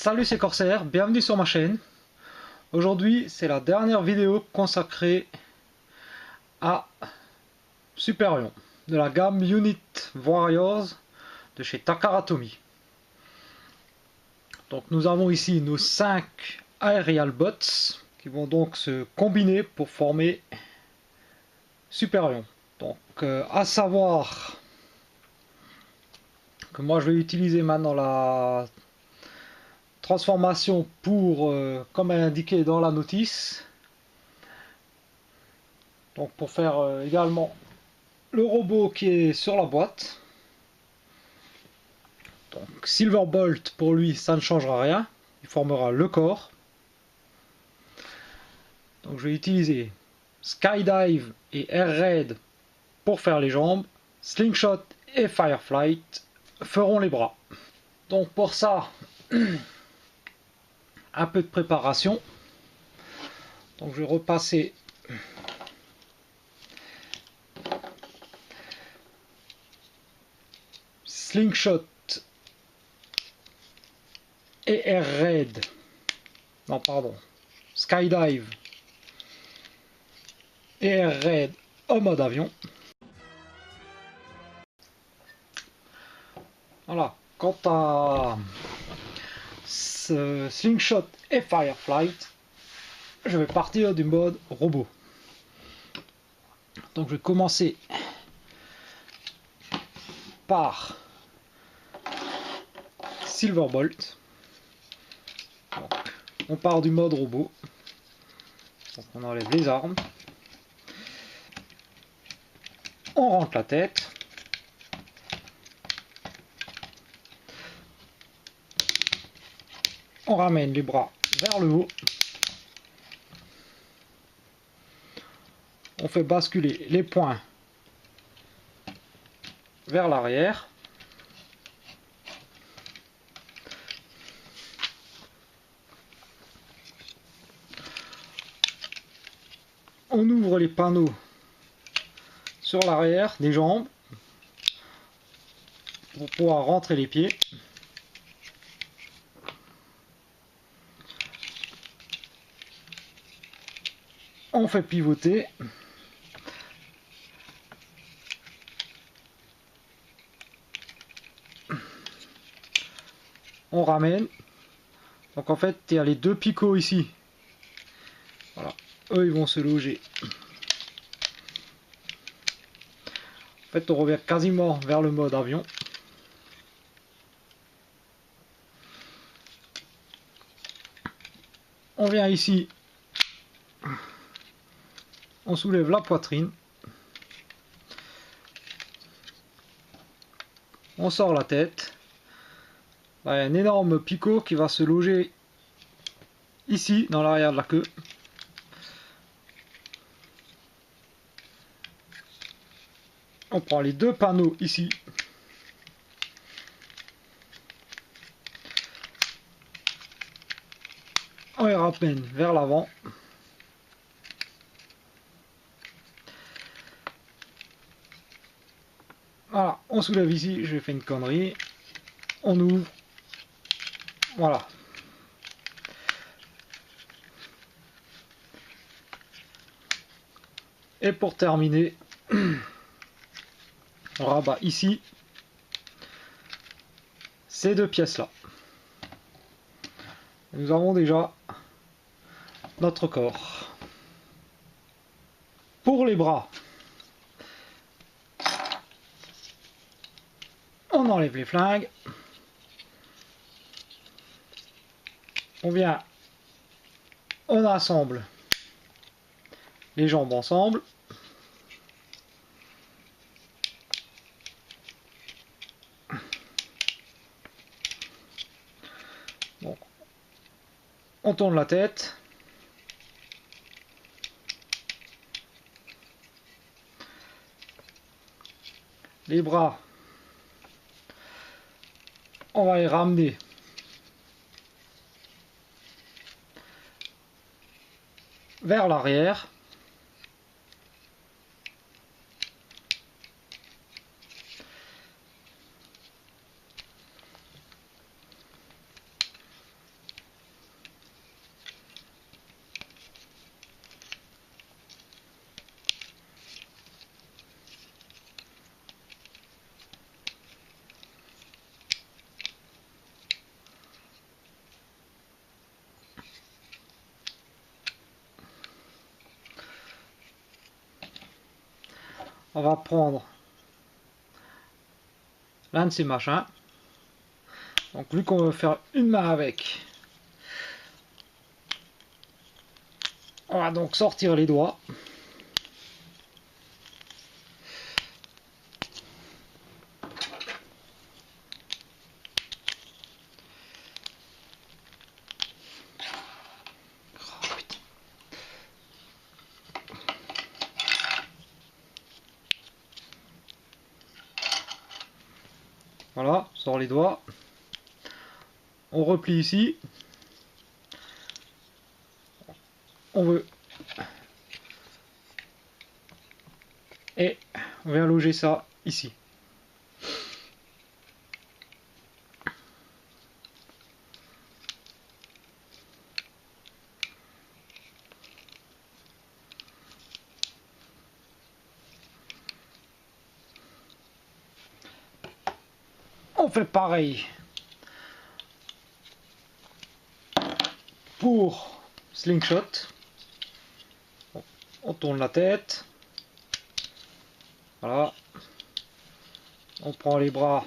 Salut, c'est Corsair, bienvenue sur ma chaîne. Aujourd'hui c'est la dernière vidéo consacrée à Superion de la gamme Unit Warriors de chez Takara Tomy. Donc nous avons ici nos 5 Aerial Bots qui vont donc se combiner pour former Superion. Donc à savoir que moi je vais utiliser maintenant la transformation pour, comme elle est indiqué dans la notice, donc pour faire également le robot qui est sur la boîte. Donc Silverbolt, pour lui ça ne changera rien, il formera le corps. Donc je vais utiliser Skydive et Air Raid pour faire les jambes. Slingshot et Fireflight feront les bras. Donc pour ça, un peu de préparation. Donc je vais repasser Slingshot et Air Raid. Non, pardon. Skydive et Air Raid en mode avion. Voilà. Quant à ce Slingshot et Fireflight, je vais partir du mode robot. Donc je vais commencer par Silverbolt. Donc, on part du mode robot. Donc on enlève les armes. On rentre la tête. On ramène les bras vers le haut. On fait basculer les poings vers l'arrière. On ouvre les panneaux sur l'arrière des jambes pour pouvoir rentrer les pieds. On fait pivoter. On ramène. Donc en fait il y a les deux picots ici. Voilà. Eux ils vont se loger. En fait on revient quasiment vers le mode avion. On vient ici. On soulève la poitrine. On sort la tête. Là, il y a un énorme picot qui va se loger ici dans l'arrière de la queue. On prend les deux panneaux ici. On les ramène vers l'avant. Voilà, on soulève ici, j'ai fait une connerie. On ouvre. Voilà. Et pour terminer, on rabat ici ces deux pièces là. Nous avons déjà notre corps. Pour les bras, on enlève les flingues. On vient, on assemble les jambes ensemble. Bon. On tourne la tête. Les bras, on va les ramener vers l'arrière. On va prendre l'un de ces machins. Donc vu qu'on veut faire une main avec, on va donc sortir les doigts. Voilà, on sort les doigts. On replie ici. On veut. Et on vient loger ça ici. On fait pareil pour slingshot. On tourne la tête. Voilà. On prend les bras.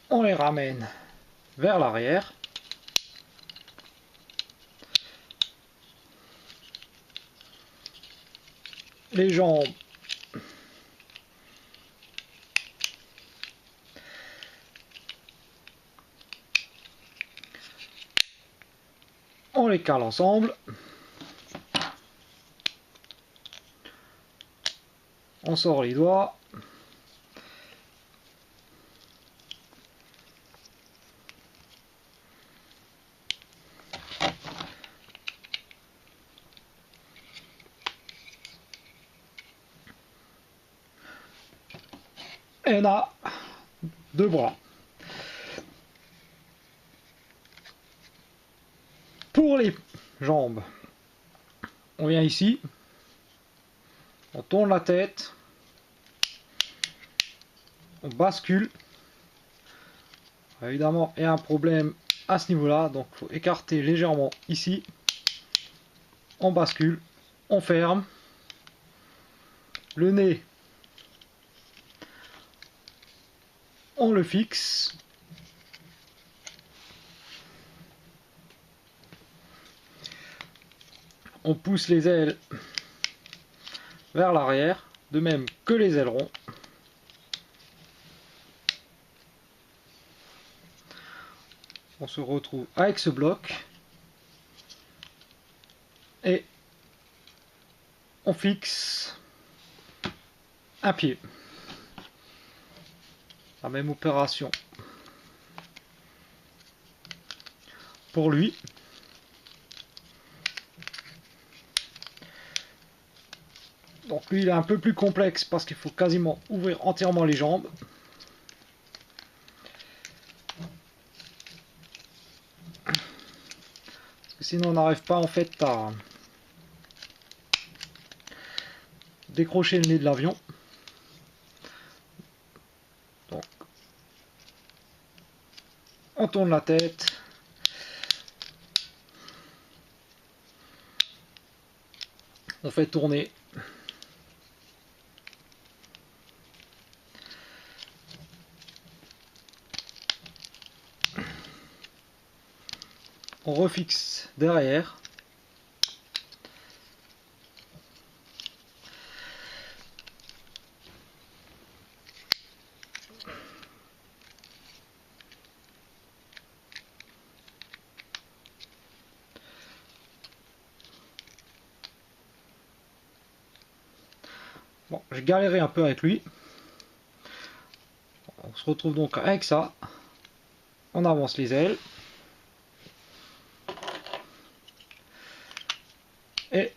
On les ramène vers l'arrière. Les jambes. On les cale ensemble. On sort les doigts. Et on a deux bras. Pour les jambes, on vient ici, on tourne la tête, on bascule. Évidemment, il y a un problème à ce niveau-là, donc il faut écarter légèrement ici. On bascule, on ferme. Le nez, on le fixe. On pousse les ailes vers l'arrière, de même que les ailerons. On se retrouve avec ce bloc et on fixe un pied. La même opération pour lui. Donc lui il est un peu plus complexe parce qu'il faut quasiment ouvrir entièrement les jambes. Parce que sinon on n'arrive pas en fait à décrocher le nez de l'avion. Donc on tourne la tête. On fait tourner. On refixe derrière. Bon, j'ai galéré un peu avec lui. On se retrouve donc avec ça. On avance les ailes. Et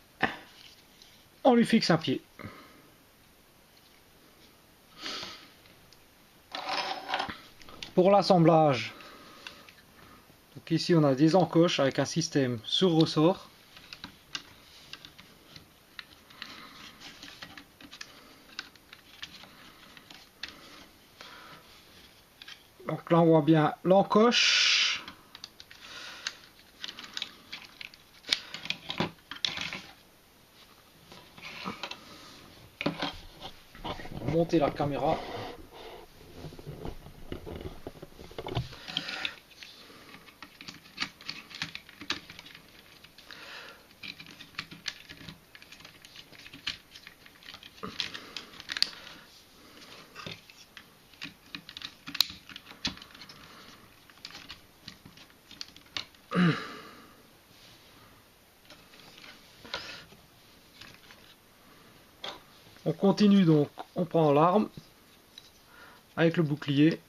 on lui fixe un pied. Pour l'assemblage, donc ici on a des encoches avec un système sur ressort. Donc là on voit bien l'encoche. monter la caméra. On continue donc, on prend l'arme avec le bouclier,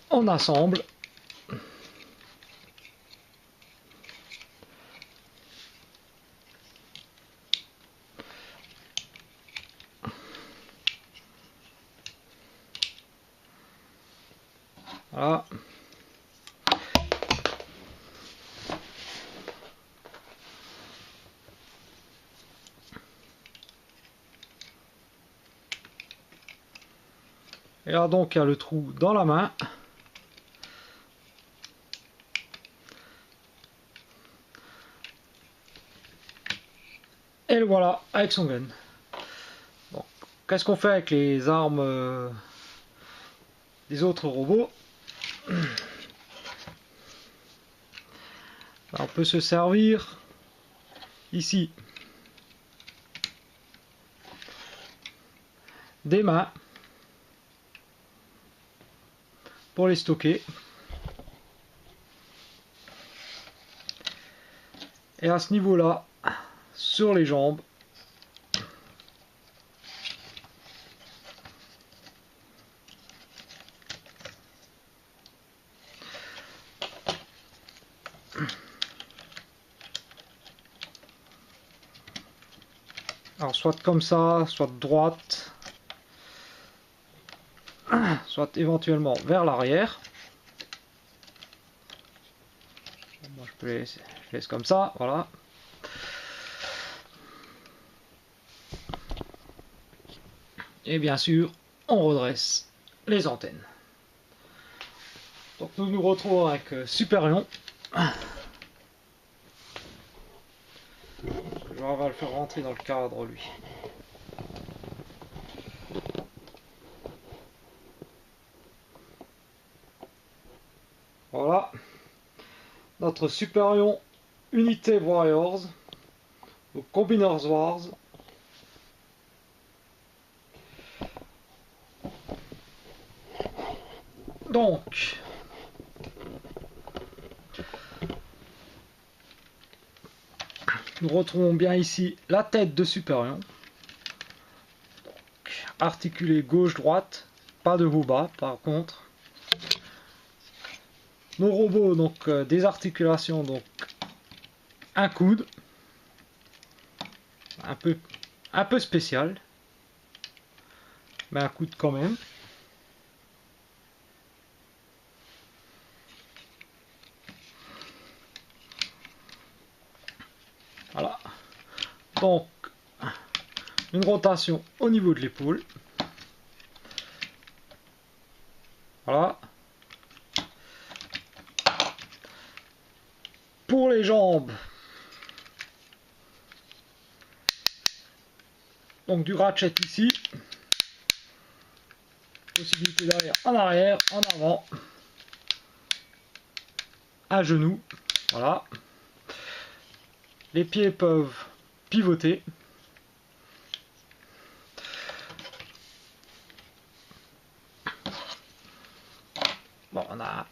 on assemble. Voilà. Et là donc il y a le trou dans la main. Et le voilà avec son gun. Bon, qu'est-ce qu'on fait avec les armes des autres robots? On peut se servir ici des mains pour les stocker. Et à ce niveau-là, sur les jambes, alors soit comme ça, soit de droite, soit éventuellement vers l'arrière. Moi je laisse comme ça, voilà. Et bien sûr, on redresse les antennes. Donc nous nous retrouvons avec Superion. On va le faire rentrer dans le cadre lui. Voilà. Notre Superion Unité Warriors. Ou Combiners Wars. Donc, nous retrouvons bien ici la tête de Superion. Articulé gauche-droite, pas de haut bas par contre. Nos robots, donc des articulations, donc un coude, un peu spécial, mais un coude quand même. Voilà. Donc, une rotation au niveau de l'épaule. Voilà. Pour les jambes, donc du ratchet ici. Possibilité d'aller en arrière, en avant, à genoux. Voilà. Les pieds peuvent pivoter. Bon, on a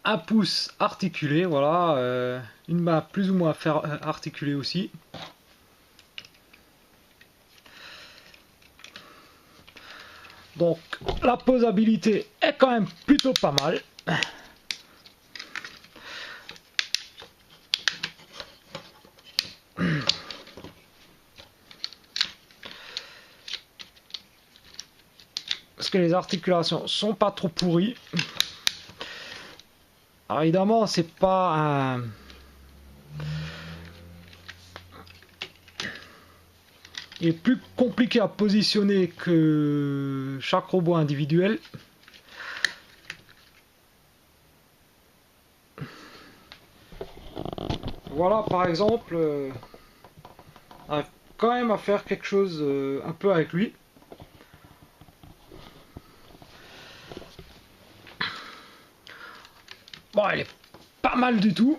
un pouce articulé, voilà, une main plus ou moins articulée aussi. Donc la posabilité est quand même plutôt pas mal. Parce que les articulations sont pas trop pourries. Alors évidemment, c'est pas un... Il est plus compliqué à positionner que chaque robot individuel. Voilà, par exemple, on arrive quand même à faire quelque chose un peu avec lui. Bon, elle est pas mal du tout.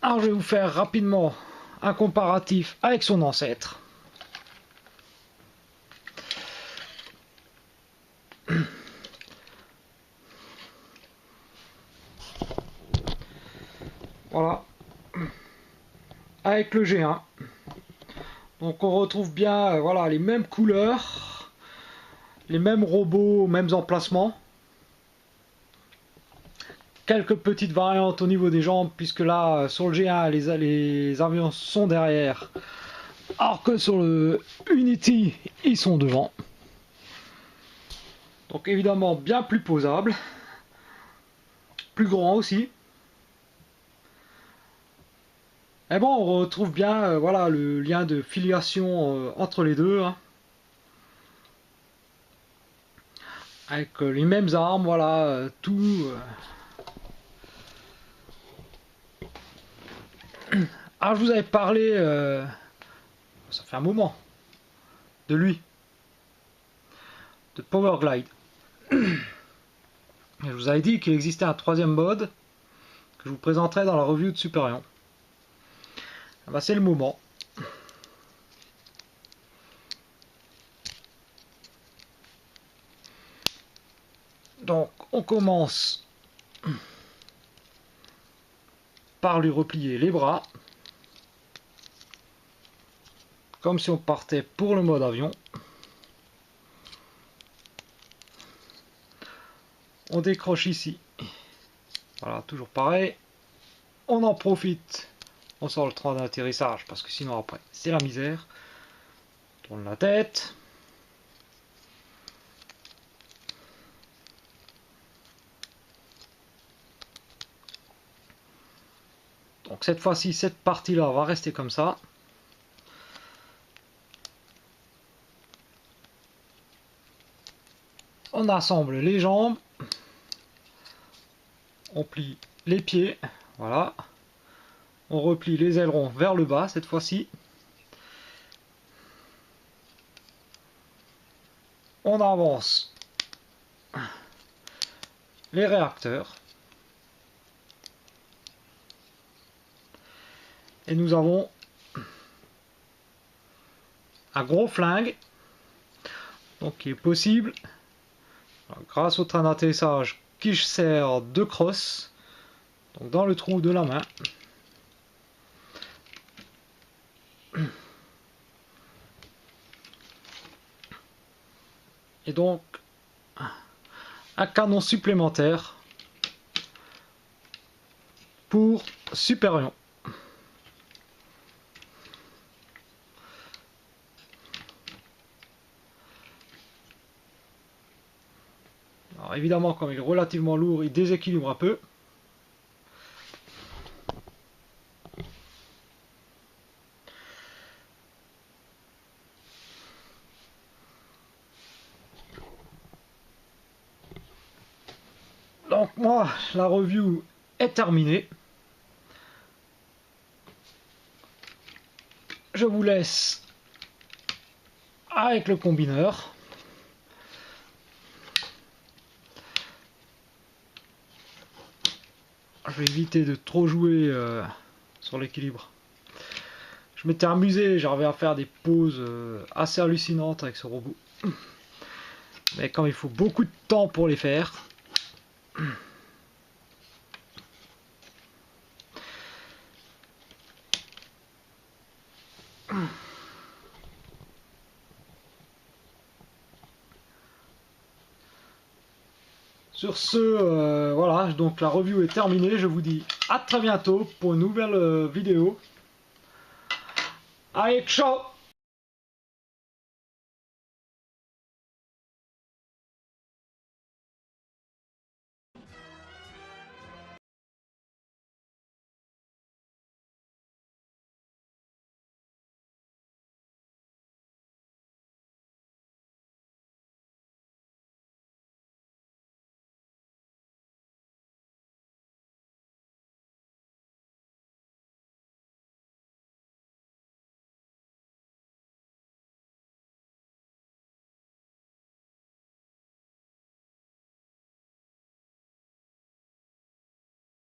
Alors je vais vous faire rapidement un comparatif avec son ancêtre. Voilà. Avec le G1. Donc on retrouve bien voilà, les mêmes couleurs, les mêmes robots, mêmes emplacements. Quelques petites variantes au niveau des jambes, puisque là, sur le G1, les avions sont derrière, alors que sur le Unity, ils sont devant. Donc évidemment, bien plus posable, plus grand aussi. Et bon, on retrouve bien voilà, le lien de filiation entre les deux. Hein. Avec les mêmes armes, voilà, tout... Alors je vous avais parlé, ça fait un moment, de lui, de Powerglide. Et je vous avais dit qu'il existait un troisième mode que je vous présenterai dans la review de Superion. Ah bah, c'est le moment. Donc on commence par lui replier les bras. Comme si on partait pour le mode avion. On décroche ici. Voilà, toujours pareil. On en profite. On sort le train d'atterrissage parce que sinon après c'est la misère. On tourne la tête. Donc cette fois-ci, cette partie-là va rester comme ça. On assemble les jambes. On plie les pieds. Voilà. On replie les ailerons vers le bas cette fois-ci. On avance les réacteurs. Et nous avons un gros flingue. Donc qui est possible grâce au train d'atterrissage qui sert de crosse. Donc dans le trou de la main. Et donc un canon supplémentaire pour Superion. Alors évidemment, comme il est relativement lourd, il déséquilibre un peu. Donc moi, la review est terminée. Je vous laisse avec le combineur. Je vais éviter de trop jouer sur l'équilibre. Je m'étais amusé, j'arrivais à faire des pauses assez hallucinantes avec ce robot. Mais comme il faut beaucoup de temps pour les faire, sur ce, voilà, donc la review est terminée. Je vous dis à très bientôt pour une nouvelle vidéo. Allez, ciao!